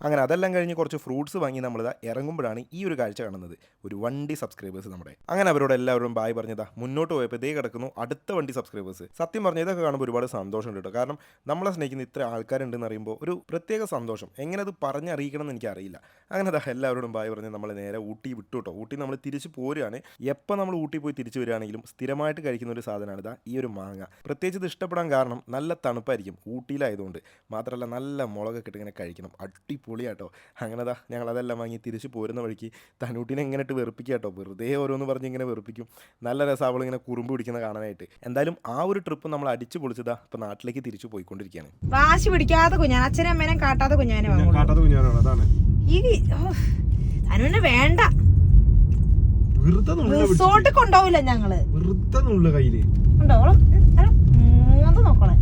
അങ്ങനെ അതെല്ലാം കഴിഞ്ഞ് കുറച്ച് ഫ്രൂട്ട്സ് വാങ്ങി നമ്മളിതാ ഇറങ്ങുമ്പോഴാണ് ഈ ഒരു കാഴ്ച കാണുന്നത്. ഒരു വണ്ടി സബ്സ്ക്രൈബേഴ്സ് നമ്മുടെ. അങ്ങനെ അവരോട് എല്ലാവരും ബായ് പറഞ്ഞതാ മുന്നോട്ട് പോയപ്പോൾ ഇതേ കിടക്കുന്നു അടുത്ത വണ്ടി സബ്സ്ക്രൈബേഴ്സ്. സത്യം പറഞ്ഞാൽ ഇതൊക്കെ കാണുമ്പോൾ ഒരുപാട് സന്തോഷമുണ്ട് കേട്ടോ. കാരണം നമ്മളെ സ്നേഹിക്കുന്ന ഇത്ര ആൾക്കാരുണ്ടെന്ന് അറിയുമ്പോൾ ഒരു പ്രത്യേക സന്തോഷം. എങ്ങനെ അത് പറഞ്ഞറിയിക്കണം എന്ന് എനിക്കറിയില്ല. അങ്ങനെ അതാ എല്ലാവരോടും ബായ് പറഞ്ഞ് നമ്മൾ നേരെ ഊട്ടി വിട്ടു കേട്ടോ. ഊട്ടി നമ്മൾ തിരിച്ച് പോരുകയാണ്. എപ്പോൾ നമ്മൾ ഊട്ടി പോയി തിരിച്ചു വരികയാണെങ്കിലും സ്ഥിരമായിട്ട് കഴിക്കുന്ന ഒരു സാധനമാണ് ഇതാ ഈ ഒരു മാങ്ങ. പ്രത്യേകിച്ച് ഇത് ഇഷ്ടപ്പെടാൻ കാരണം നല്ല തണുപ്പായിരിക്കും ഊട്ടിയിലായതുകൊണ്ട്. മാത്രമല്ല നല്ല മുളകൊക്കെ ഇട്ട് ഇങ്ങനെ കഴിക്കണം. അടിപൊളിയാട്ടോ. അങ്ങനെതാ ഞങ്ങൾ അതെല്ലാം വാങ്ങി തിരിച്ചു പോരുന്ന വഴിക്ക് തനൂട്ടിനെ എങ്ങനെ ഇട്ട് വെറുപ്പിക്കുക കേട്ടോ. വെറുതെ ഓരോന്ന് പറഞ്ഞ് ഇങ്ങനെ വെറുപ്പിക്കും. നല്ല രസം അവളിങ്ങനെ കുറുമ്പ് പിടിക്കുന്ന കാണാനായിട്ട്. എന്തായാലും ആ ഒരു ട്രിപ്പ് നമ്മൾ അടിച്ചു പൊളിച്ചതാ ഇപ്പം നാട്ടിലേക്ക് തിരിച്ചു പോയിക്കൊണ്ടിരിക്കുകയാണ്. വാശി പിടിക്കാത്ത കുഞ്ഞാൻ, അച്ഛനും അമ്മേനെ കാട്ടാത്ത കുഞ്ഞാനെ അനുവിനെ വേണ്ട. റിസോർട്ട് കൊണ്ടുപോവില്ല ഞങ്ങള്. ഉണ്ടോ നോക്കണേ.